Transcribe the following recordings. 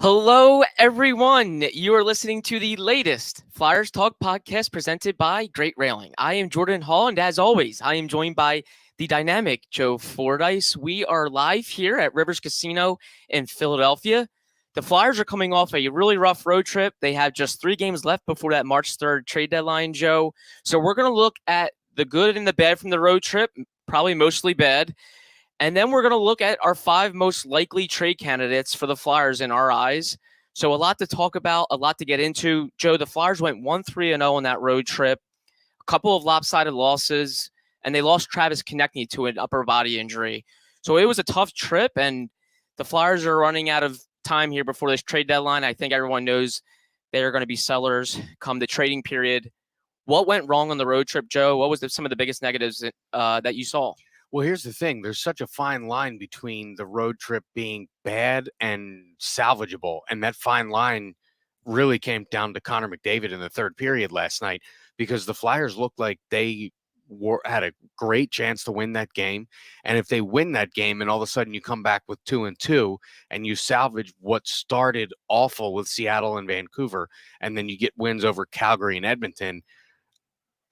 Hello, everyone. You are listening to the latest Flyers Talk podcast presented by Great Railing. I am Jordan Hall, and as always, I am joined by the dynamic Joe Fordyce. We are live here at Rivers Casino in Philadelphia. The Flyers are coming off a really rough road trip. They have just 3 games left before that March 3rd trade deadline, Joe. So we're going to look at the good and the bad from the road trip, probably mostly bad. And then we're going to look at our 5 most likely trade candidates for the Flyers in our eyes. So a lot to talk about, a lot to get into. Joe, the Flyers went 1-3-0 on that road trip, a couple of lopsided losses, and they lost Travis Konechny to an upper body injury. So it was a tough trip, and the Flyers are running out of time here before this trade deadline. I think everyone knows they are going to be sellers come the trading period. What went wrong on the road trip, Joe? What was some of the biggest negatives that you saw? Well, here's the thing. There's such a fine line between the road trip being bad and salvageable. And that fine line really came down to Connor McDavid in the third period last night because the Flyers looked like they had a great chance to win that game. And if they win that game and all of a sudden you come back with 2-2 and you salvage what started awful with Seattle and Vancouver, and then you get wins over Calgary and Edmonton,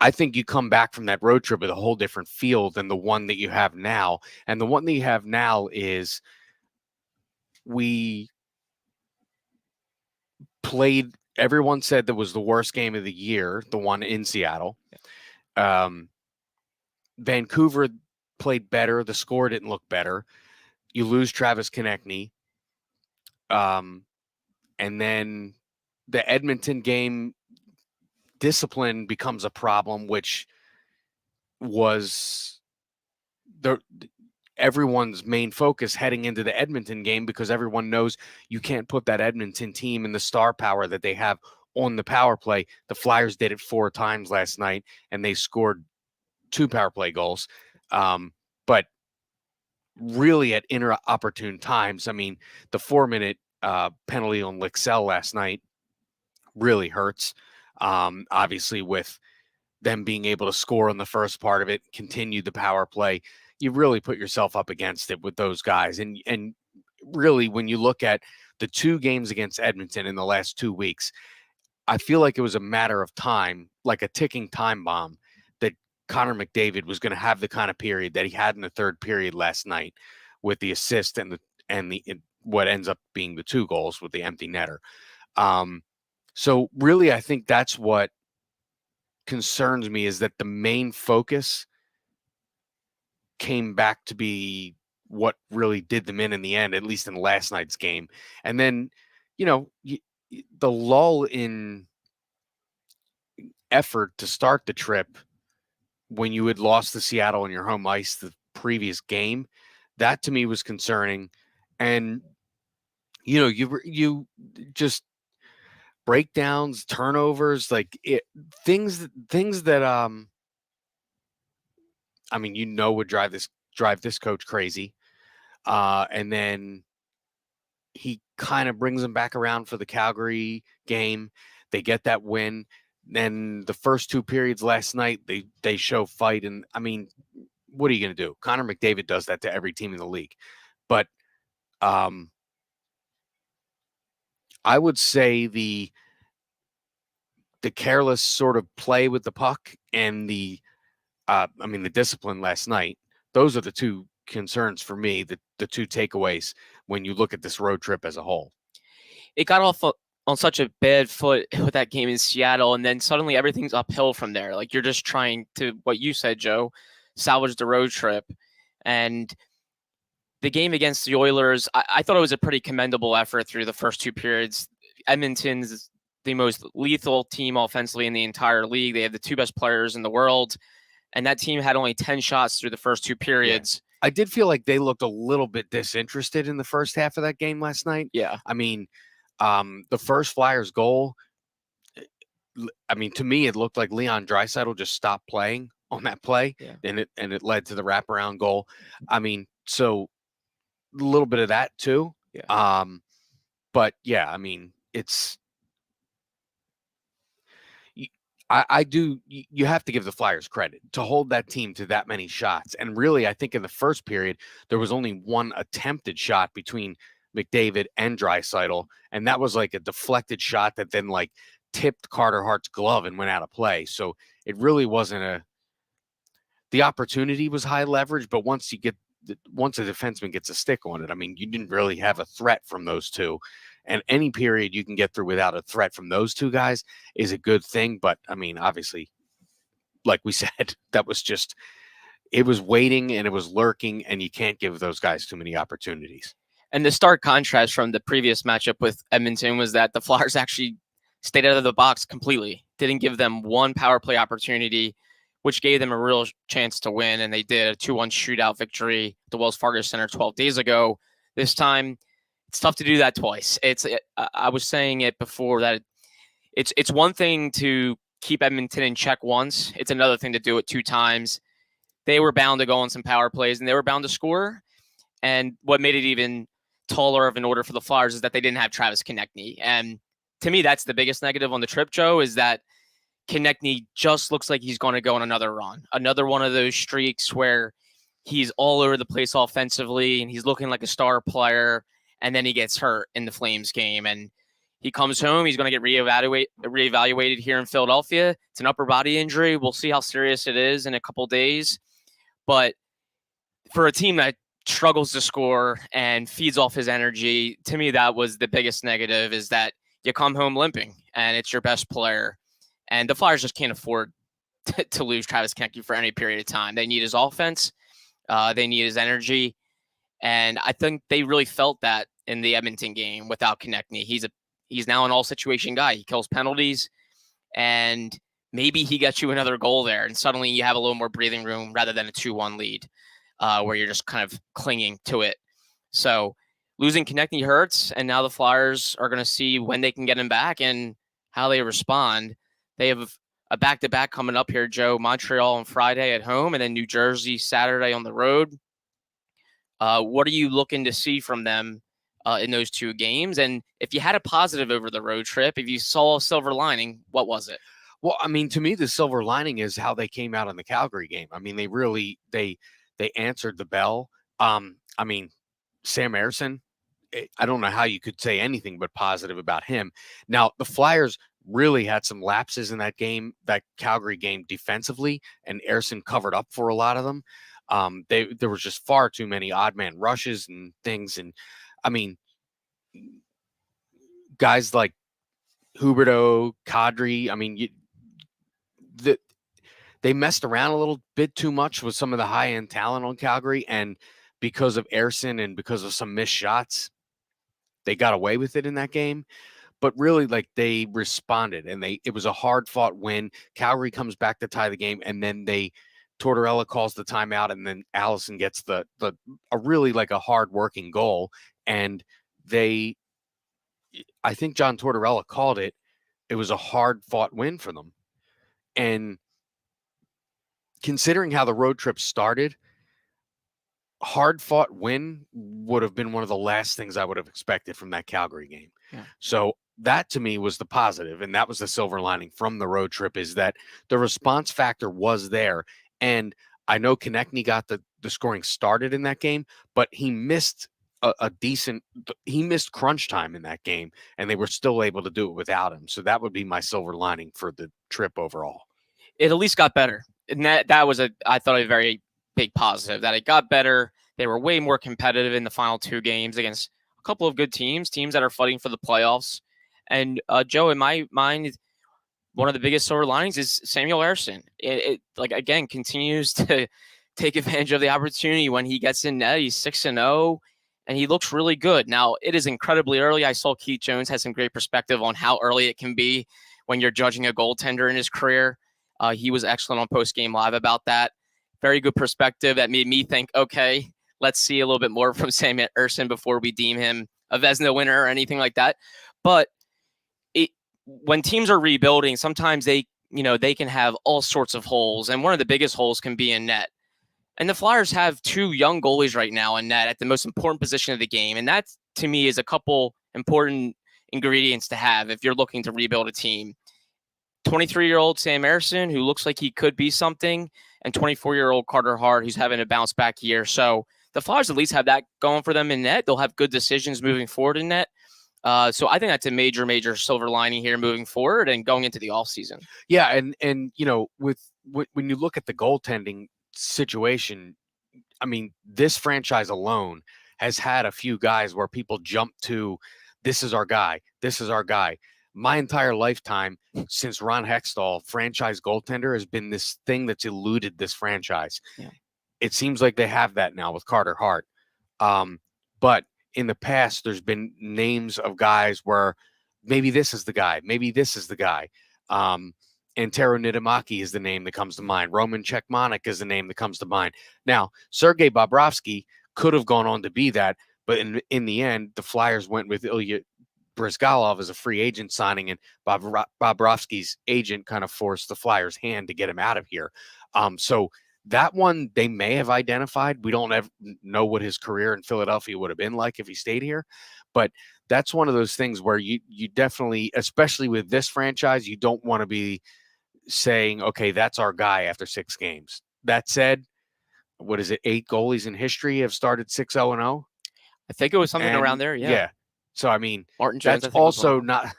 I think you come back from that road trip with a whole different feel than the one that you have now. And the one that you have now is we played, everyone said that was the worst game of the year, the one in Seattle. Vancouver played better. The score didn't look better. You lose Travis Konechny. And then the Edmonton game, discipline becomes a problem, which was everyone's main focus heading into the Edmonton game because everyone knows you can't put that Edmonton team and the star power that they have on the power play. The Flyers did it 4 times last night, and they scored 2 power play goals. But really at inopportune times. I mean, the 4-minute penalty on Lixell last night really hurts. Obviously, with them being able to score in the first part of it, continue the power play, you really put yourself up against it with those guys. And really, when you look at the 2 games against Edmonton in the last 2 weeks, I feel like it was a matter of time, like a ticking time bomb, that Connor McDavid was going to have the kind of period that he had in the third period last night with the assist and what ends up being the 2 goals with the empty netter. So really, I think that's what concerns me, is that the main focus came back to be what really did them in the end, at least in last night's game. And then, the lull in effort to start the trip when you had lost to Seattle on your home ice the previous game, that to me was concerning. And, you just breakdowns, turnovers, things that would drive this coach crazy. And then he kind of brings them back around for the Calgary game. They get that win. Then the first 2 periods last night, they show fight. And I mean, what are you going to do? Connor McDavid does that to every team in the league. But I would say the careless sort of play with the puck and the discipline last night, those are the 2 concerns for me, the 2 takeaways when you look at this road trip as a whole. It got off on such a bad foot with that game in Seattle, and then suddenly everything's uphill from there. Like, you're just trying to, what you said, Joe, salvage the road trip. And the game against the Oilers, I thought it was a pretty commendable effort through the first 2 periods. Edmonton's the most lethal team offensively in the entire league. They have the 2 best players in the world, and that team had only 10 shots through the first 2 periods. Yeah. I did feel like they looked a little bit disinterested in the first half of that game last night. Yeah. I mean, the first Flyers goal, to me, it looked like Leon Draisaitl just stopped playing on that play, and it led to the wraparound goal. I mean, so a little bit of that too. Yeah. But yeah, I mean, it's you have to give the Flyers credit to hold that team to that many shots. And really, I think in the first period, there was only 1 attempted shot between McDavid, and Draisaitl, and that was like a deflected shot that then like tipped Carter Hart's glove and went out of play. So it really wasn't the opportunity was high leverage, but once a defenseman gets a stick on it, I mean, you didn't really have a threat from those two. And any period you can get through without a threat from those two guys is a good thing. But I mean, obviously, like we said, that was just, it was waiting and it was lurking, and you can't give those guys too many opportunities. And the stark contrast from the previous matchup with Edmonton was that the Flyers actually stayed out of the box completely, didn't give them one power play opportunity, which gave them a real chance to win. And they did a 2-1 shootout victory at the Wells Fargo Center 12 days ago. This time, it's tough to do that twice. I was saying it before that it's one thing to keep Edmonton in check once. It's another thing to do it 2 times. They were bound to go on some power plays, and they were bound to score. And what made it even taller of an order for the Flyers is that they didn't have Travis Konechny. And to me, that's the biggest negative on the trip, Joe, is that Konechny just looks like he's going to go on another run. Another one of those streaks where he's all over the place offensively and he's looking like a star player, and then he gets hurt in the Flames game. And he comes home, he's going to get reevaluated here in Philadelphia. It's an upper body injury. We'll see how serious it is in a couple days. But for a team that struggles to score and feeds off his energy, to me, that was the biggest negative, is that you come home limping and it's your best player. And the Flyers just can't afford to lose Travis Konechny for any period of time. They need his offense. They need his energy. And I think they really felt that in the Edmonton game without Konechny. He's now an all-situation guy. He kills penalties, and maybe he gets you another goal there, and suddenly you have a little more breathing room rather than a 2-1 lead where you're just kind of clinging to it. So losing Konechny hurts, and now the Flyers are going to see when they can get him back and how they respond. They have a back-to-back coming up here, Joe. Montreal on Friday at home, and then New Jersey Saturday on the road. What are you looking to see from them in those 2 games? And if you had a positive over the road trip, if you saw a silver lining, what was it? Well, I mean, to me, the silver lining is how they came out in the Calgary game. I mean, they answered the bell. I mean, Sam Ersson, I don't know how you could say anything but positive about him. Now, the Flyers really had some lapses in that game, that Calgary game defensively, and Ersson covered up for a lot of them. There was just far too many odd man rushes and things. And I mean, guys like Huberdeau, Kadri, I mean, they messed around a little bit too much with some of the high-end talent on Calgary, and because of Ersson and because of some missed shots, they got away with it in that game. But really, like, they responded, and it was a hard-fought win. Calgary comes back to tie the game, and then Tortorella calls the timeout, and then Allison gets a really like a hard-working goal, and I think John Tortorella called it. It was a hard-fought win for them. And considering how the road trip started, hard-fought win would have been one of the last things I would have expected from that Calgary game. Yeah. So that to me was the positive, and that was the silver lining from the road trip, is that the response factor was there. And I know Konechny got the scoring started in that game, but he missed he missed crunch time in that game, and they were still able to do it without him. So that would be my silver lining for the trip overall. It at least got better. And that was I thought a very big positive, that it got better. They were way more competitive in the final 2 games against a couple of good teams that are fighting for the playoffs. And Joe, in my mind, one of the biggest silver linings is Samuel Ersson. It like, again, continues to take advantage of the opportunity when he gets in net. He's 6-0, and he looks really good. Now, it is incredibly early. I saw Keith Jones had some great perspective on how early it can be when you're judging a goaltender in his career. He was excellent on Post Game Live about that. Very good perspective that made me think, okay, let's see a little bit more from Sam Ersson before we deem him a Vezina winner or anything like that. But when teams are rebuilding, sometimes they can have all sorts of holes, and one of the biggest holes can be in net. And the Flyers have 2 young goalies right now in net at the most important position of the game, and that, to me, is a couple important ingredients to have if you're looking to rebuild a team. 23-year-old Sam Ersson, who looks like he could be something, and 24-year-old Carter Hart, who's having a bounce back year. So the Flyers at least have that going for them in net. They'll have good decisions moving forward in net. So I think that's a major, major silver lining here moving forward and going into the offseason. Yeah, and when you look at the goaltending situation, I mean, this franchise alone has had a few guys where people jump to, this is our guy, this is our guy. My entire lifetime since Ron Hextall, franchise goaltender has been this thing that's eluded this franchise. Yeah. It seems like they have that now with Carter Hart. But in the past, there's been names of guys where maybe this is the guy, maybe this is the guy. Antero Niittymaki is the name that comes to mind. Roman Cechmanek is the name that comes to mind. Now, Sergei Bobrovsky could have gone on to be that, but in the end, the Flyers went with Ilya Brizgalov as a free agent signing, and Bobrovsky's agent kind of forced the Flyers' hand to get him out of here. So that one they may have identified. We don't ever know what his career in Philadelphia would have been like if he stayed here, but that's one of those things where you definitely, especially with this franchise, you don't want to be saying, okay, that's our guy after 6 games. That said, what is it? 8 goalies in history have started 6-0-0. I think it was something around there. Yeah. So, I mean, Martin Jones, that's also not.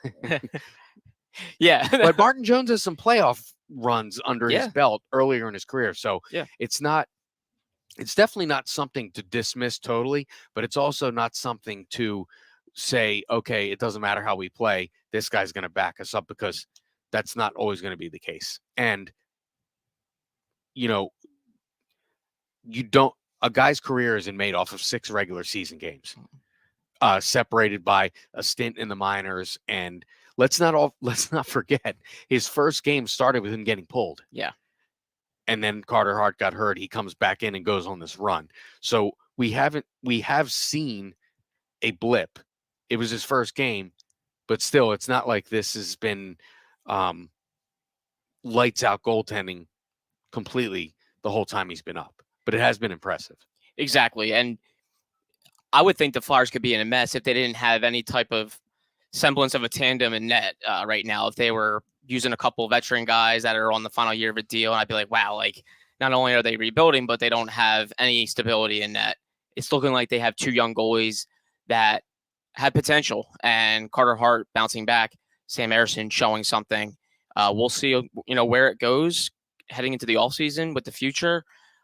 Yeah. But Martin Jones has some playoff runs under his belt earlier in his career. So it's definitely not something to dismiss totally, but it's also not something to say, okay, it doesn't matter how we play, this guy's going to back us up, because that's not always going to be the case. And, a guy's career isn't made off of 6 regular season games, separated by a stint in the minors. And let's not forget, his first game started with him getting pulled. Yeah. And then Carter Hart got hurt. He comes back in and goes on this run. So we have seen a blip. It was his first game, but still, it's not like this has been lights out goaltending completely the whole time he's been up. But it has been impressive. Exactly. And I would think the Flyers could be in a mess if they didn't have any type of semblance of a tandem in net right now. If they were using a couple of veteran guys that are on the final year of a deal, and I'd be like, wow, like not only are they rebuilding, but they don't have any stability in net. It's looking like they have 2 young goalies that had potential, and Carter Hart bouncing back, Sam Ersson showing something. We'll see, where it goes heading into the offseason with the future.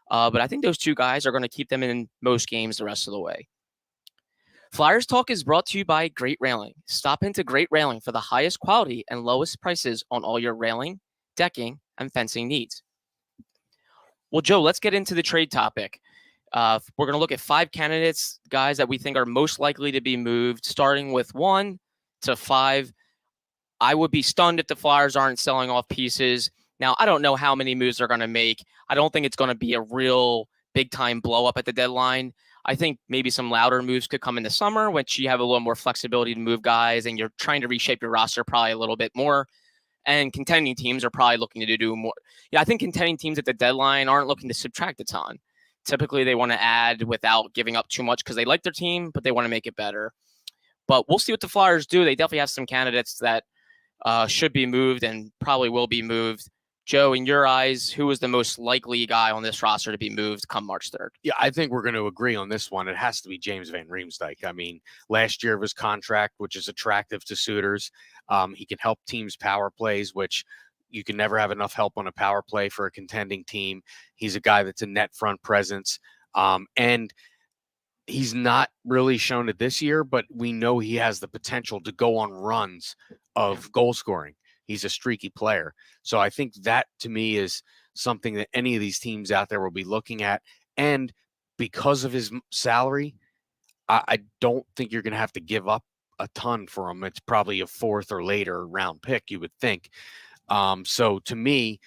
But I think those 2 guys are going to keep them in most games the rest of the way. Flyers Talk is brought to you by Great Railing. Stop into Great Railing for the highest quality and lowest prices on all your railing, decking, and fencing needs. Well, Joe, let's get into the trade topic. We're going to look at 5 candidates, guys that we think are most likely to be moved, starting with 1 to 5. I would be stunned if the Flyers aren't selling off pieces. Now, I don't know how many moves they're going to make. I don't think it's going to be a real big-time blow-up at the deadline. I think maybe some louder moves could come in the summer, which you have a little more flexibility to move guys, and you're trying to reshape your roster probably a little bit more. And contending teams are probably looking to do more. Yeah, I think contending teams at the deadline aren't looking to subtract a ton. Typically, they want to add without giving up too much because they like their team, but they want to make it better. But we'll see what the Flyers do. They definitely have some candidates that should be moved and probably will be moved. Joe, in your eyes, who is the most likely guy on this roster to be moved come March 3rd? Yeah, I think we're going to agree on this one. It has to be James Van Riemsdyk. I mean, last year of his contract, which is attractive to suitors. He can help teams' power plays, which you can never have enough help on a power play for a contending team. He's a guy that's a net front presence. And he's not really shown it this year, but we know he has the potential to go on runs of goal scoring. He's a streaky player. So I think that, to me, is something that any of these teams out there will be looking at. And because of his salary, I don't think you're going to have to give up a ton for him. It's probably a 4th or later round pick, you would think. So to me,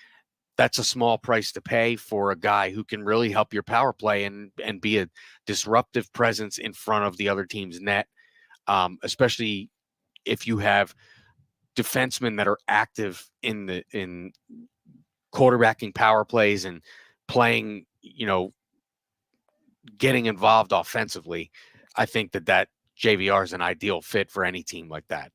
that's a small price to pay for a guy who can really help your power play and be a disruptive presence in front of the other team's net, especially if you have defensemen that are active in quarterbacking power plays and playing, getting involved offensively. I think that JVR is an ideal fit for any team like that.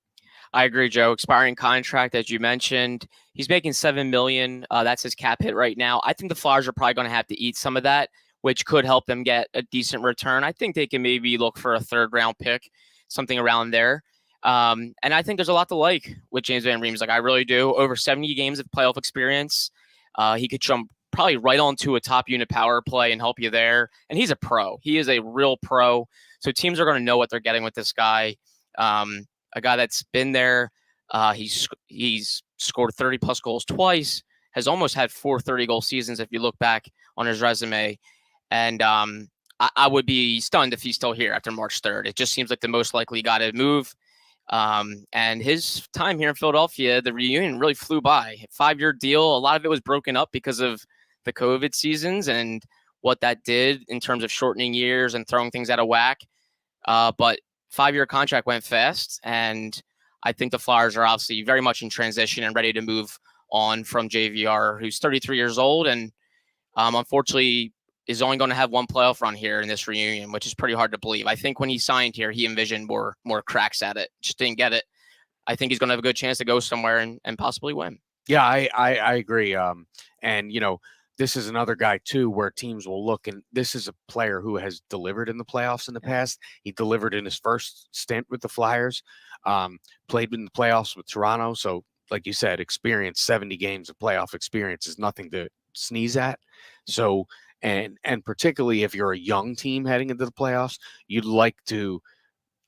I agree, Joe. Expiring contract, as you mentioned, he's making $7 million. That's his cap hit right now. I think the Flyers are probably going to have to eat some of that. which could help them get a decent return. I think they can maybe look for a third round pick, something around there. And I think there's a lot to like with James Van Riemsdyk. Like, I really do. Over 70 games of playoff experience. He could jump probably right onto a top unit power play and help you there. And he's a pro. He is a real pro. So teams are going to know what they're getting with this guy. A guy that's been there. He's scored 30 plus goals twice. Has almost had 4 30-goal seasons if you look back on his resume. And I would be stunned if he's still here after March 3rd. It just seems like the most likely guy to move. And his time here in Philadelphia, the reunion really flew by. 5-year deal. A lot of it was broken up because of the COVID seasons and what that did in terms of shortening years and throwing things out of whack. But 5-year contract went fast, and I think the Flyers are obviously very much in transition and ready to move on from JVR, who's 33 years old and unfortunately is only going to have one playoff run here in this reunion, which is pretty hard to believe. I think when he signed here, he envisioned more cracks at it. Just didn't get it. I think he's going to have a good chance to go somewhere and possibly win. Yeah, I agree. And this is another guy too, where teams will look, and this is a player who has delivered in the playoffs in the past. He delivered in his first stint with the Flyers, played in the playoffs with Toronto. So, like you said, experience, 70 games of playoff experience is nothing to sneeze at. So, and particularly if you're a young team heading into the playoffs, you'd like to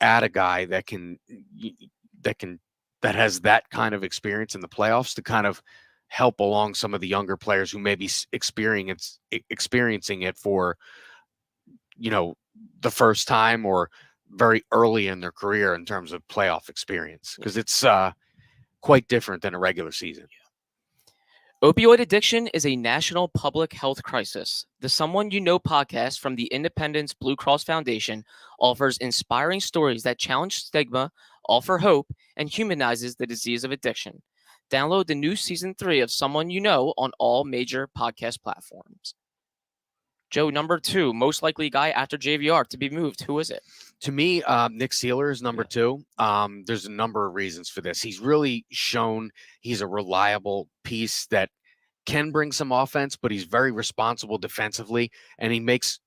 add a guy that has that kind of experience in the playoffs to kind of help along some of the younger players who may be experiencing it for, the first time or very early in their career in terms of playoff experience, because it's quite different than a regular season. Opioid addiction is a national public health crisis. The Someone You Know podcast from the Independence Blue Cross Foundation offers inspiring stories that challenge stigma, offer hope, and humanizes the disease of addiction. Download the new season 3 of Someone You Know on all major podcast platforms. Joe, number 2, most likely guy after JVR to be moved. Who is it? To me, Nick Seeler is number 2. There's a number of reasons for this. He's really shown he's a reliable piece that can bring some offense, but he's very responsible defensively. And he makes,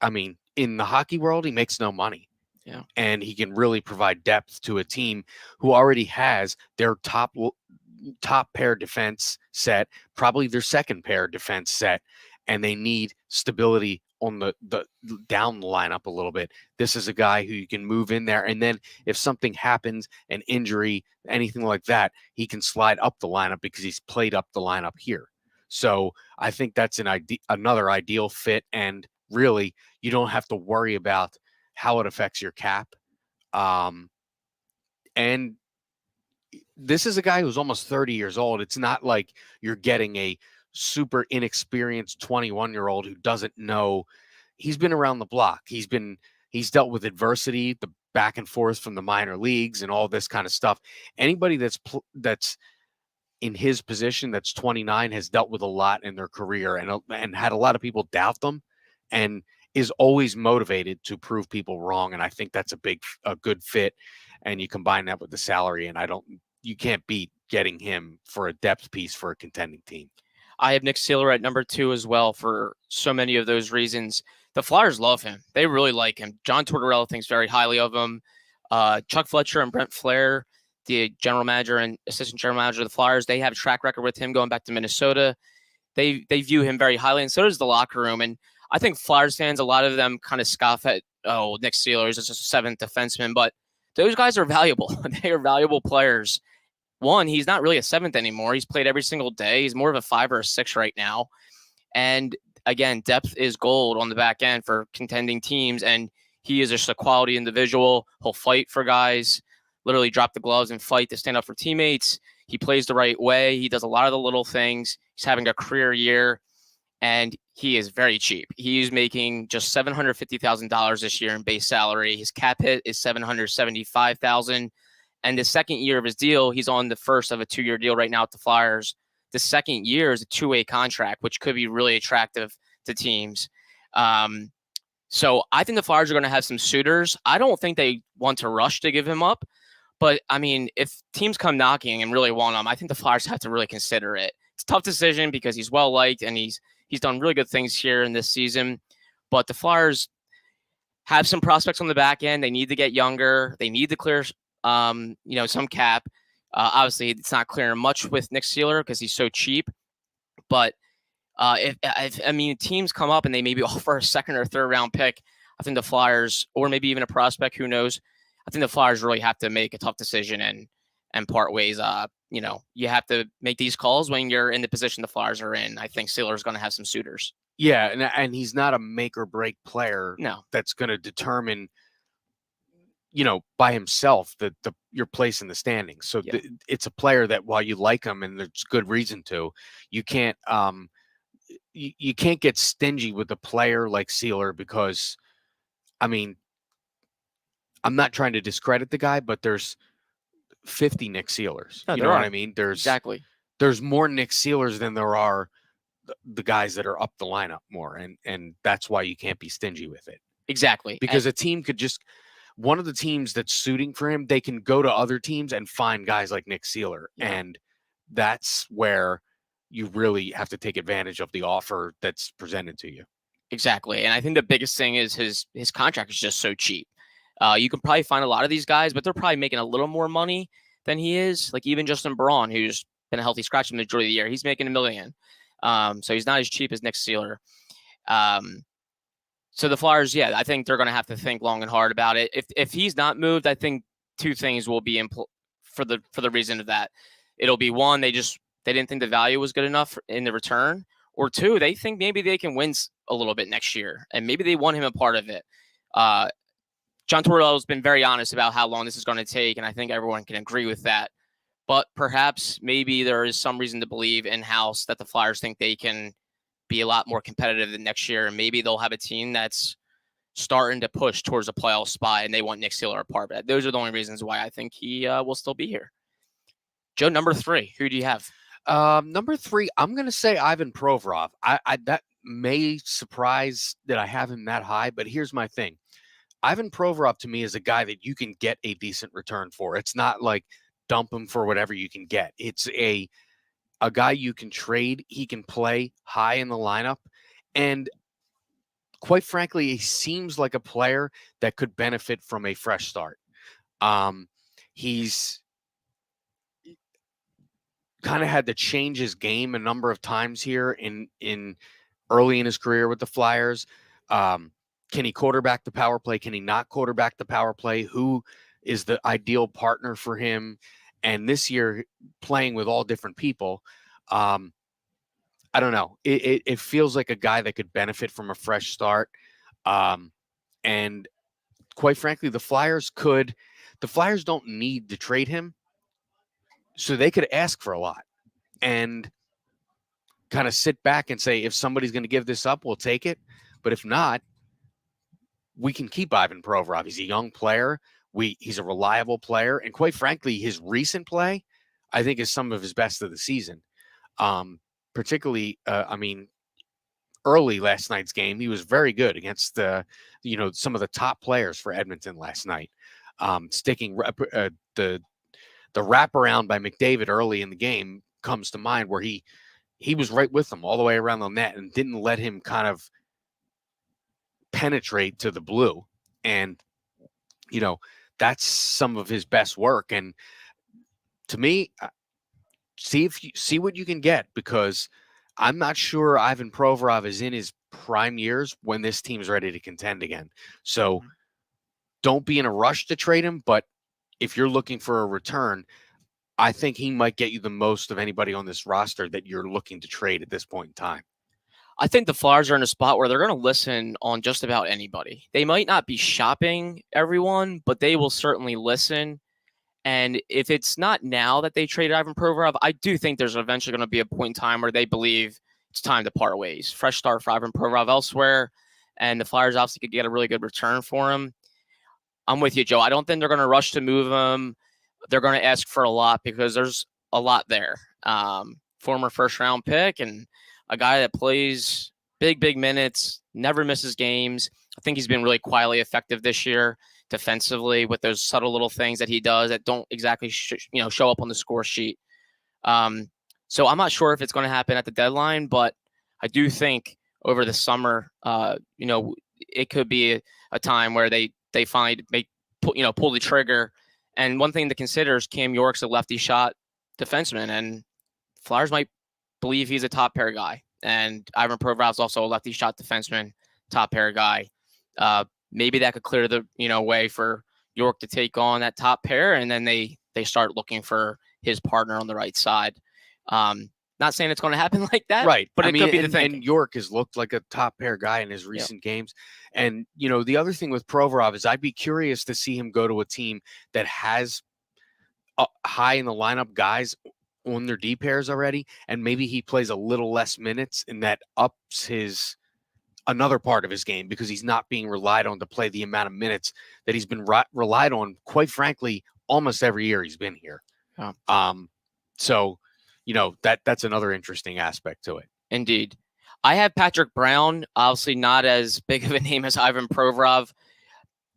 in the hockey world, he makes no money. Yeah. And he can really provide depth to a team who already has their top pair defense set, probably their second pair defense set, and they need stability on the down the lineup a little bit. This is a guy who you can move in there, and then if something happens, an injury, anything like that, he can slide up the lineup because he's played up the lineup here. So I think that's another ideal fit, and really you don't have to worry about how it affects your cap. And this is a guy who's almost 30 years old. It's not like you're getting a super inexperienced 21-year-old who doesn't know. He's been around the block. He's dealt with adversity, the back and forth from the minor leagues and all this kind of stuff. Anybody that's in his position that's 29 has dealt with a lot in their career and had a lot of people doubt them, and is always motivated to prove people wrong. And I think that's a good fit. And you combine that with the salary, and you can't beat getting him for a depth piece for a contending team. I have Nick Seeler at number 2 as well for so many of those reasons. The Flyers love him. They really like him. John Tortorella thinks very highly of him. Chuck Fletcher and Brent Flair, the general manager and assistant general manager of the Flyers, they have a track record with him going back to Minnesota. They view him very highly, and so does the locker room. And I think Flyers fans, a lot of them kind of scoff at, Nick Seeler is just a 7th defenseman, but those guys are valuable. They are valuable players. One, he's not really a 7th anymore. He's played every single day. He's more of a 5 or a 6 right now. And again, depth is gold on the back end for contending teams. And he is just a quality individual. He'll fight for guys, literally drop the gloves and fight to stand up for teammates. He plays the right way. He does a lot of the little things. He's having a career year, and he is very cheap. He's making just $750,000 this year in base salary. His cap hit is $775,000. And the second year of his deal, he's on the first of a 2-year deal right now with the Flyers. The second year is a 2-way contract, which could be really attractive to teams. So I think the Flyers are going to have some suitors. I don't think they want to rush to give him up. But, if teams come knocking and really want him, I think the Flyers have to really consider it. It's a tough decision because he's well-liked and he's He's done really good things here in this season. But the Flyers have some prospects on the back end. They need to get younger. They need to clear, some cap. Obviously, it's not clearing much with Nick Seeler because he's so cheap. But if teams come up and they maybe offer a second or third round pick, I think the Flyers, or maybe even a prospect, who knows? I think the Flyers really have to make a tough decision and part ways. You have to make these calls when you're in the position the Flyers are in. I think Sealer's going to have some suitors. Yeah, and he's not a make or break player. No, that's going to determine, by himself your place in the standings. So yeah. It's a player that, while you like him and there's good reason to, you can't you can't get stingy with a player like Sealer because, I'm not trying to discredit the guy, but there's 50 Nick Sealers. No, You there know are. what I mean? Exactly. There's more Nick Sealers than there are the guys that are up the lineup more, and that's why you can't be stingy with it. Exactly. Because a team could one of the teams that's suiting for him, they can go to other teams and find guys like Nick Sealer, and that's where you really have to take advantage of the offer that's presented to you. Exactly. And I think the biggest thing is his contract is just so cheap. You can probably find a lot of these guys, but they're probably making a little more money than he is. Like even Justin Braun, who's been a healthy scratch the majority of the year, he's making $1 million. So he's not as cheap as Nick Sealer. So the Flyers, I think they're going to have to think long and hard about it. If he's not moved, I think two things will be for the reason of that. It'll be one, they didn't think the value was good enough in the return, or two, they think maybe they can win a little bit next year, and maybe they want him a part of it. John Tortorella has been very honest about how long this is going to take, and I think everyone can agree with that. But perhaps maybe there is some reason to believe in-house that the Flyers think they can be a lot more competitive than next year, and maybe they'll have a team that's starting to push towards a playoff spot, and they want Nick Sealer a part of that. Those are the only reasons why I think he will still be here. Joe, number 3, who do you have? Number 3, I'm going to say Ivan Provorov. I that may surprise that I have him that high, but here's my thing. Ivan Provorov to me is a guy that you can get a decent return for. It's not like dump him for whatever you can get. It's a guy you can trade. He can play high in the lineup. And quite frankly, he seems like a player that could benefit from a fresh start. He's kind of had to change his game a number of times here in early in his career with the Flyers. Can he quarterback the power play? Can he not quarterback the power play? Who is the ideal partner for him? And this year, playing with all different people, I don't know. It feels like a guy that could benefit from a fresh start. And quite frankly, the Flyers don't need to trade him. So they could ask for a lot and kind of sit back and say, if somebody's going to give this up, we'll take it. But if not, we can keep Ivan Provorov. He's a young player. He's a reliable player. And quite frankly, his recent play, I think, is some of his best of the season. Particularly, early last night's game, he was very good against some of the top players for Edmonton last night. Sticking the wraparound by McDavid early in the game comes to mind, where he was right with them all the way around the net and didn't let him kind of penetrate to the blue. And that's some of his best work. And to me, see what you can get, because I'm not sure Ivan Provorov is in his prime years when this team's ready to contend again. So don't be in a rush to trade him, but if you're looking for a return, I think he might get you the most of anybody on this roster that you're looking to trade at this point in time. I think the Flyers are in a spot where they're going to listen on just about anybody. They might not be shopping everyone, but they will certainly listen. And if it's not now that they traded Ivan Provorov, I do think there's eventually going to be a point in time where they believe it's time to part ways. Fresh start for Ivan Provorov elsewhere, and the Flyers obviously could get a really good return for him. I'm with you, Joe. I don't think they're going to rush to move him. They're going to ask for a lot because there's a lot there. Former first-round pick and a guy that plays big minutes, never misses games. I think he's been really quietly effective this year defensively with those subtle little things that he does that don't exactly show up on the score sheet. So I'm not sure if it's going to happen at the deadline, but I do think over the summer, it could be a time where they finally pull the trigger. And one thing to consider is Cam York's a lefty shot defenseman, and Flyers might believe he's a top pair guy. And Ivan Provorov's also a lefty shot defenseman, top pair guy. Maybe that could clear the way for York to take on that top pair, and then they start looking for his partner on the right side. Not saying it's going to happen like that, right? But could be the thing. And York has looked like a top pair guy in his recent games. And the other thing with Provorov is I'd be curious to see him go to a team that has high in the lineup guys on their D pairs already, and maybe he plays a little less minutes, and that ups another part of his game because he's not being relied on to play the amount of minutes that he's been relied on, quite frankly, almost every year he's been here. So, that's another interesting aspect to it. Indeed. I have Patrick Brown, obviously not as big of a name as Ivan Provorov.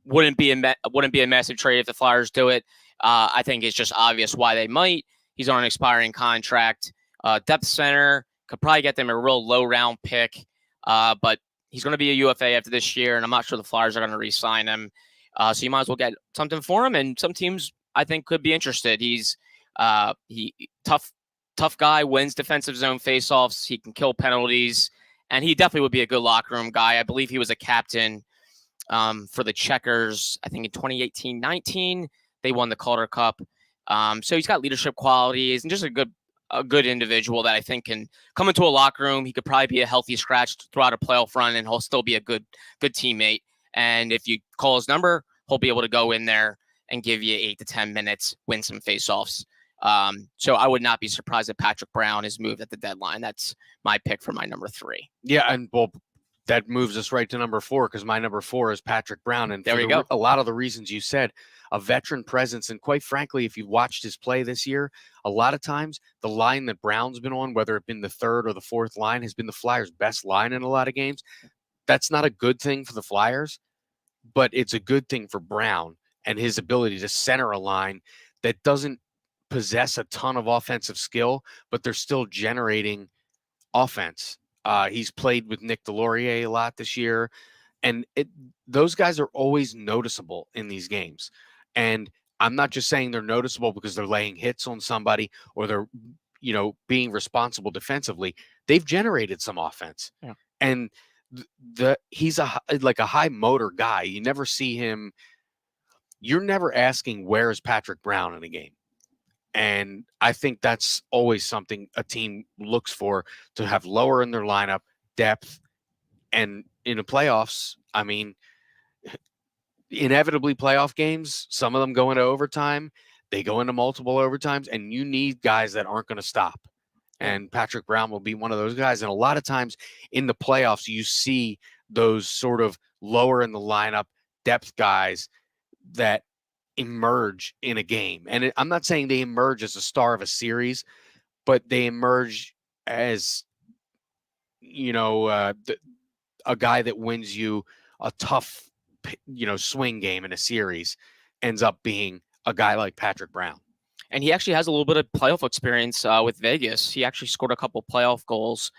Wouldn't be a massive trade if the Flyers do it. I think it's just obvious why they might. He's on an expiring contract. Depth center, could probably get them a real low round pick, but he's going to be a UFA after this year, and I'm not sure the Flyers are going to re-sign him. So you might as well get something for him, and some teams I think could be interested. He's tough guy, wins defensive zone faceoffs. He can kill penalties, and he definitely would be a good locker room guy. I believe he was a captain for the Checkers, I think in 2018-19. They won the Calder Cup. So he's got leadership qualities and just a good individual that I think can come into a locker room. He could probably be a healthy scratch throughout a playoff run, and he'll still be a good teammate. And if you call his number, he'll be able to go in there and give you 8 to 10 minutes, win some faceoffs. So I would not be surprised if Patrick Brown is moved at the deadline. That's my pick for my number 3. Yeah, and that moves us right to number 4 because my number 4 is Patrick Brown. And there we go. A lot of the reasons you said, a veteran presence. And quite frankly, if you've watched his play this year, a lot of times the line that Brown's been on, whether it been the third or the fourth line, has been the Flyers' best line in a lot of games. That's not a good thing for the Flyers, but it's a good thing for Brown and his ability to center a line that doesn't possess a ton of offensive skill, but they're still generating offense. He's played with Nick Delorier a lot this year, and those guys are always noticeable in these games. And I'm not just saying they're noticeable because they're laying hits on somebody or they're, being responsible defensively. They've generated some offense, and he's a high motor guy. You never see him. You're never asking where's Patrick Brown in a game. And I think that's always something a team looks for, to have lower in their lineup, depth. And in the playoffs, I mean, inevitably playoff games, some of them go into overtime. They go into multiple overtimes, and you need guys that aren't going to stop. And Patrick Brown will be one of those guys. And a lot of times in the playoffs, you see those sort of lower in the lineup depth guys that emerge in a game. And I'm not saying they emerge as a star of a series, but they emerge as, a guy that wins you a tough, swing game in a series ends up being a guy like Patrick Brown. And he actually has a little bit of playoff experience with Vegas. He actually scored a couple playoff goals.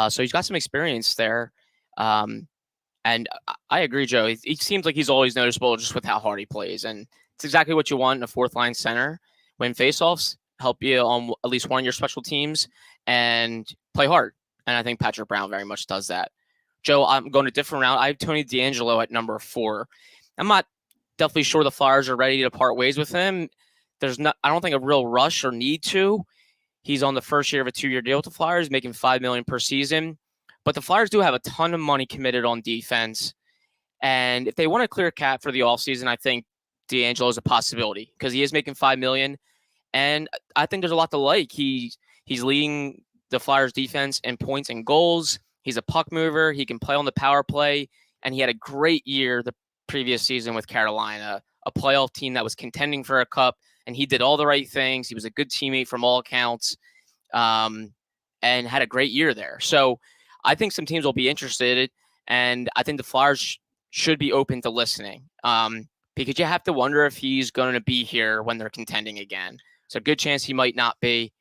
So he's got some experience there. And I agree, Joe. He seems like he's always noticeable just with how hard he plays. And it's exactly what you want in a fourth line center. Win faceoffs, help you on at least one of your special teams, and play hard. And I think Patrick Brown very much does that. Joe, I'm going a different route. I have Tony DeAngelo at number 4. I'm not definitely sure the Flyers are ready to part ways with him. I don't think a real rush or need to. He's on the first year of a 2-year deal with the Flyers, making $5 million per season. But the Flyers do have a ton of money committed on defense. And if they want to clear cap for the offseason, I think DeAngelo is a possibility because he is making $5 million. And I think there's a lot to like. He's leading the Flyers defense in points and goals. He's a puck mover. He can play on the power play. And he had a great year the previous season with Carolina, a playoff team that was contending for a cup. And he did all the right things. He was a good teammate from all accounts, and had a great year there. So I think some teams will be interested, and I think the Flyers should be open to listening, because you have to wonder if he's going to be here when they're contending again. So a good chance he might not be,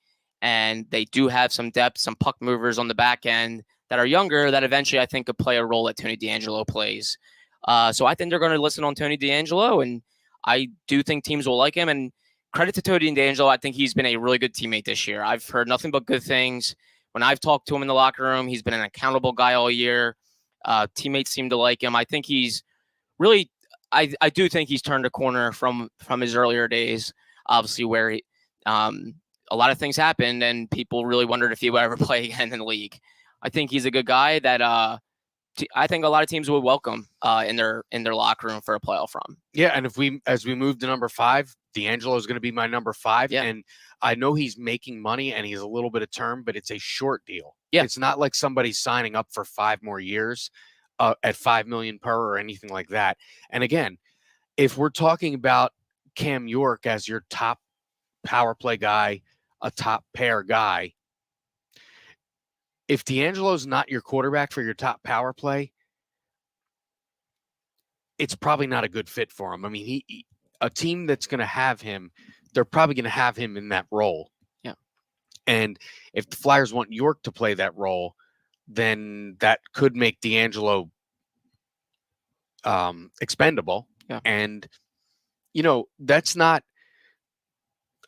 and they do have some depth, some puck movers on the back end that are younger that eventually I think could play a role that Tony DeAngelo plays. So I think they're going to listen on Tony DeAngelo, and I do think teams will like him. And credit to Tony DeAngelo, I think he's been a really good teammate this year. I've heard nothing but good things. When I've talked to him in the locker room, he's been an accountable guy all year. Teammates seem to like him. I think he's really, I do think he's turned a corner from his earlier days, obviously, where a lot of things happened and people really wondered if he would ever play again in the league. I think he's a good guy that I think a lot of teams would welcome in their locker room for a playoff run. Yeah, and as we move to number 5, DeAngelo is going to be my number 5. Yeah. And I know he's making money and he's a little bit of term, but it's a short deal. Yeah. It's not like somebody's signing up for 5 more years at $5 million per or anything like that. And again, if we're talking about Cam York as your top power play guy, a top pair guy, if DeAngelo's not your quarterback for your top power play, it's probably not a good fit for him. I mean, a team that's going to have him, they're probably going to have him in that role. Yeah. And if the Flyers want York to play that role, then that could make DeAngelo expendable. Yeah. And, that's not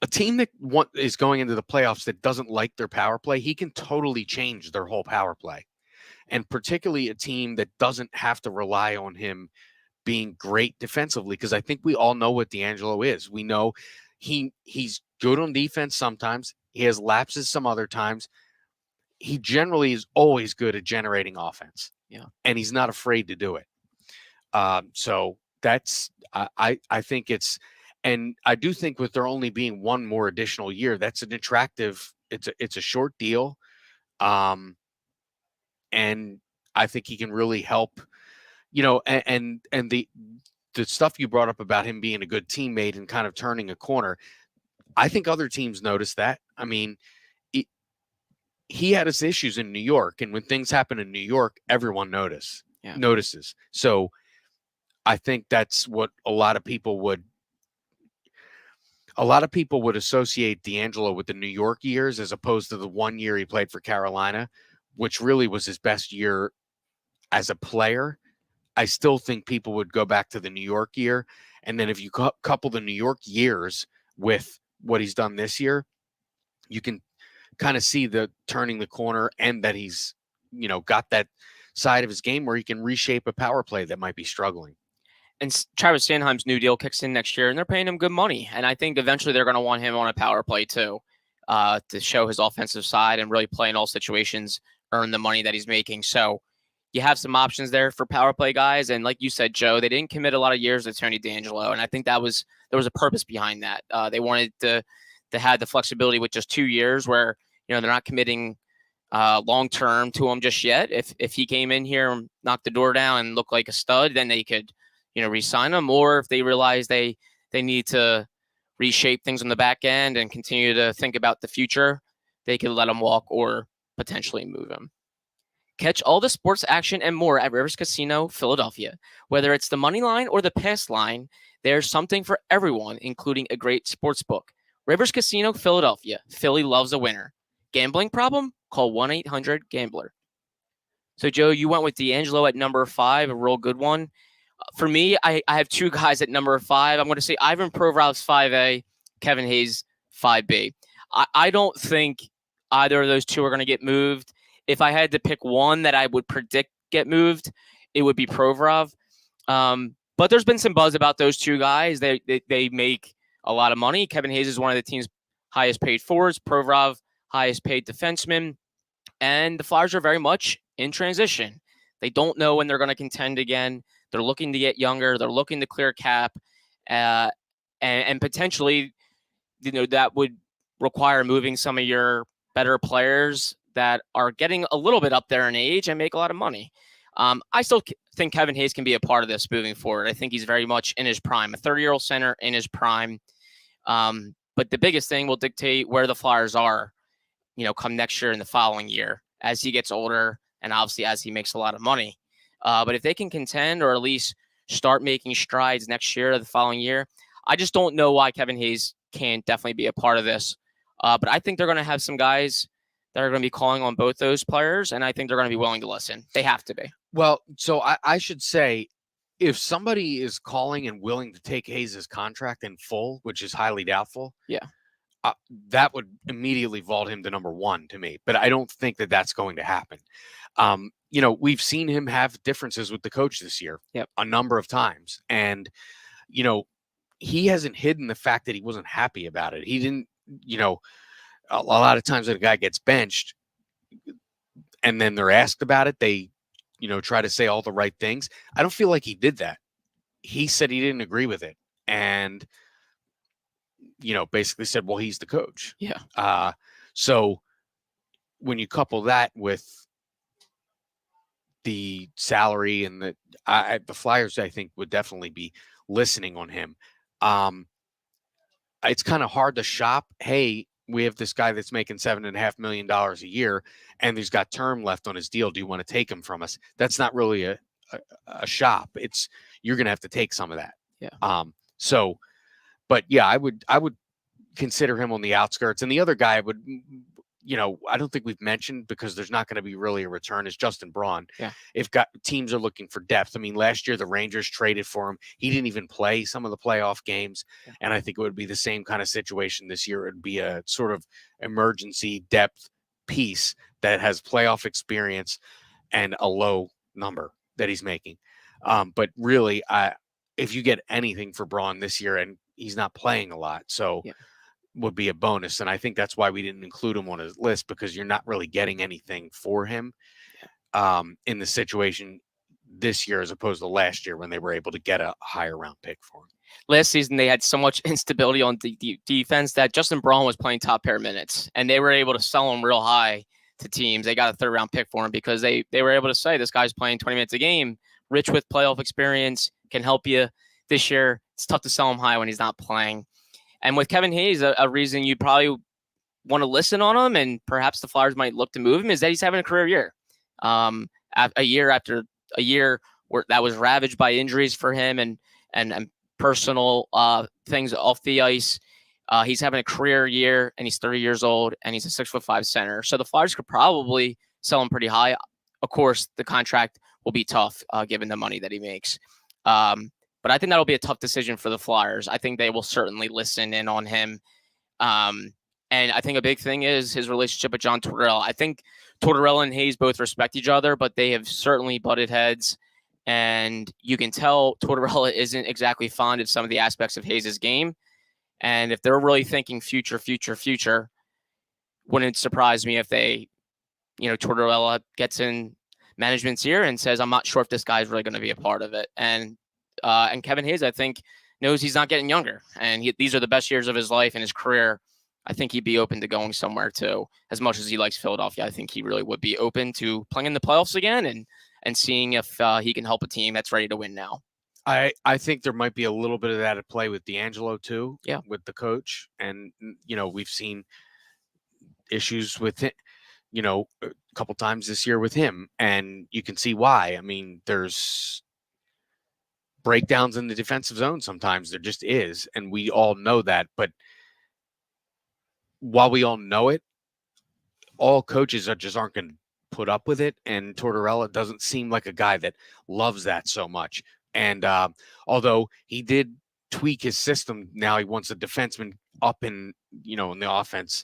a team that is going into the playoffs that doesn't like their power play. He can totally change their whole power play. And particularly a team that doesn't have to rely on him being great defensively, because I think we all know what DeAngelo is. We know he's good on defense sometimes. He has lapses some other times. He generally is always good at generating offense. Yeah. And he's not afraid to do it. So that's I think it's, and I do think with there only being one more additional year, that's an attractive, it's a short deal. And I think he can really help, and the stuff you brought up about him being a good teammate and kind of turning a corner, I think other teams noticed that. I mean, he had his issues in New York, and when things happen in New York, everyone notices. So I think that's what a lot of people would associate DeAngelo with the New York years, as opposed to the 1 year he played for Carolina, which really was his best year as a player. I still think people would go back to the New York year. And then if you couple the New York years with what he's done this year, you can kind of see the turning the corner, and that he's, got that side of his game where he can reshape a power play that might be struggling. And Travis Sanheim's new deal kicks in next year, and they're paying him good money. And I think eventually they're going to want him on a power play too, to show his offensive side and really play in all situations, earn the money that he's making. So you have some options there for power play guys. And like you said, Joe, they didn't commit a lot of years to Tony DeAngelo. And I think there was a purpose behind that. They wanted to have the flexibility with just 2 years where, they're not committing long-term to him just yet. If he came in here and knocked the door down and looked like a stud, then they could, re-sign him. Or if they realize they need to reshape things on the back end and continue to think about the future, they could let him walk or potentially move him. Catch all the sports action and more at Rivers Casino Philadelphia. Whether it's the money line or the pass line, there's something for everyone, including a great sports book. Rivers Casino Philadelphia. Philly loves a winner. Gambling problem? Call 1-800-GAMBLER. So, Joe, you went with DeAngelo at number 5, a real good one. For me, I have 2 guys at number 5. I'm going to say Ivan Provorov's 5A, Kevin Hayes 5B. I don't think either of those 2 are going to get moved. If I had to pick one that I would predict get moved, it would be Provorov. But there's been some buzz about those 2 guys. They make a lot of money. Kevin Hayes is one of the team's highest paid forwards. Provorov, highest paid defenseman. And the Flyers are very much in transition. They don't know when they're going to contend again. They're looking to get younger. They're looking to clear cap. And potentially, that would require moving some of your better players that are getting a little bit up there in age and make a lot of money. I still think Kevin Hayes can be a part of this moving forward. I think he's very much in his prime, a 30-year-old center in his prime. But the biggest thing will dictate where the Flyers are, come next year and the following year as he gets older and obviously as he makes a lot of money. But if they can contend or at least start making strides next year or the following year, I just don't know why Kevin Hayes can't definitely be a part of this. But I think they're going to have some guys that are going to be calling on both those players, and I think they're going to be willing to listen. They have to be. Well, so I should say, if somebody is calling and willing to take Hayes' contract in full, which is highly doubtful, Yeah. That would immediately vault him to number one to me. But I don't think that that's going to happen. We've seen him have differences with the coach this year a number of times. And, he hasn't hidden the fact that he wasn't happy about it. He didn't, a lot of times when a guy gets benched and then they're asked about it, they, try to say all the right things. I don't feel like he did that. He said he didn't agree with it. And, basically said, well, he's the coach. Yeah. So when you couple that with the salary and the Flyers, I think, would definitely be listening on him. It's kind of hard to shop. Hey, we have this guy that's making $7.5 million a year, and he's got term left on his deal. Do you want to take him from us? That's not really a shop. You're going to have to take some of that. Yeah. But yeah, I would consider him on the outskirts. And the other guy would, I don't think we've mentioned, because there's not going to be really a return, is Justin Braun. Yeah. If teams are looking for depth. I mean, last year the Rangers traded for him. He didn't even play some of the playoff games. Yeah. And I think it would be the same kind of situation this year. It would be a sort of emergency depth piece that has playoff experience and a low number that he's making. But really, if you get anything for Braun this year, and he's not playing a lot, so would be a bonus. And I think that's why we didn't include him on his list, because you're not really getting anything for him in the situation this year as opposed to last year when they were able to get a higher round pick for him. Last season, they had so much instability on the defense that Justin Braun was playing top pair minutes, and they were able to sell him real high to teams. They got a 3rd round pick for him because they were able to say, this guy's playing 20 minutes a game, rich with playoff experience, can help you this year. It's tough to sell him high when he's not playing. And with Kevin Hayes, a reason you probably want to listen on him, and perhaps the Flyers might look to move him, is that he's having a career year. A year after a year where that was ravaged by injuries for him and personal things off the ice. He's having a career year, and he's 30 years old, and he's a 6'5" center. So the Flyers could probably sell him pretty high. Of course, the contract will be tough given the money that he makes. But I think that'll be a tough decision for the Flyers. I think they will certainly listen in on him. And I think a big thing is his relationship with John Tortorella. I think Tortorella and Hayes both respect each other, but they have certainly butted heads. And you can tell Tortorella isn't exactly fond of some of the aspects of Hayes' game. And if they're really thinking future, wouldn't surprise me if they, Tortorella gets in management's ear and says, I'm not sure if this guy's really going to be a part of it. And Kevin Hayes, I think, knows he's not getting younger, and these are the best years of his life and his career. I think he'd be open to going somewhere too. As much as he likes Philadelphia, I think he really would be open to playing in the playoffs again and seeing if he can help a team that's ready to win now. I think there might be a little bit of that at play with DeAngelo too, with the coach. And, we've seen issues with it, a couple times this year with him, and you can see why. I mean, there's breakdowns in the defensive zone sometimes. There just is, and we all know that. But while we all know it, all coaches aren't going to put up with it, and Tortorella doesn't seem like a guy that loves that so much. And although he did tweak his system, now he wants a defenseman up in the offense,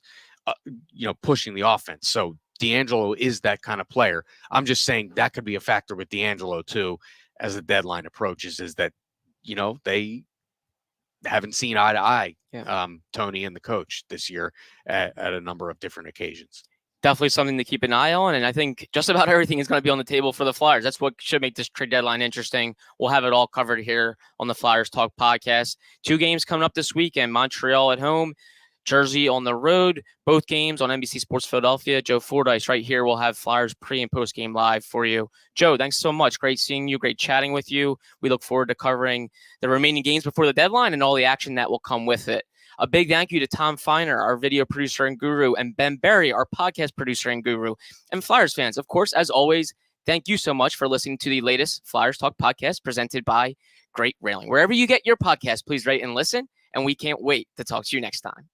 pushing the offense. So DeAngelo is that kind of player. I'm just saying that could be a factor with DeAngelo too, as the deadline approaches, is that, they haven't seen eye to eye, Tony and the coach this year at a number of different occasions. Definitely something to keep an eye on. And I think just about everything is going to be on the table for the Flyers. That's what should make this trade deadline interesting. We'll have it all covered here on the Flyers Talk podcast. 2 games coming up this weekend: Montreal at home, Jersey on the road. Both games on NBC Sports Philadelphia. Joe Fordyce right here will have Flyers pre and post game live for you. Joe, thanks so much. Great seeing you. Great chatting with you. We look forward to covering the remaining games before the deadline and all the action that will come with it. A big thank you to Tom Feiner, our video producer and guru, and Ben Berry, our podcast producer and guru. And Flyers fans, of course, as always, thank you so much for listening to the latest Flyers Talk podcast presented by Great Railing. Wherever you get your podcast, please rate and listen, and we can't wait to talk to you next time.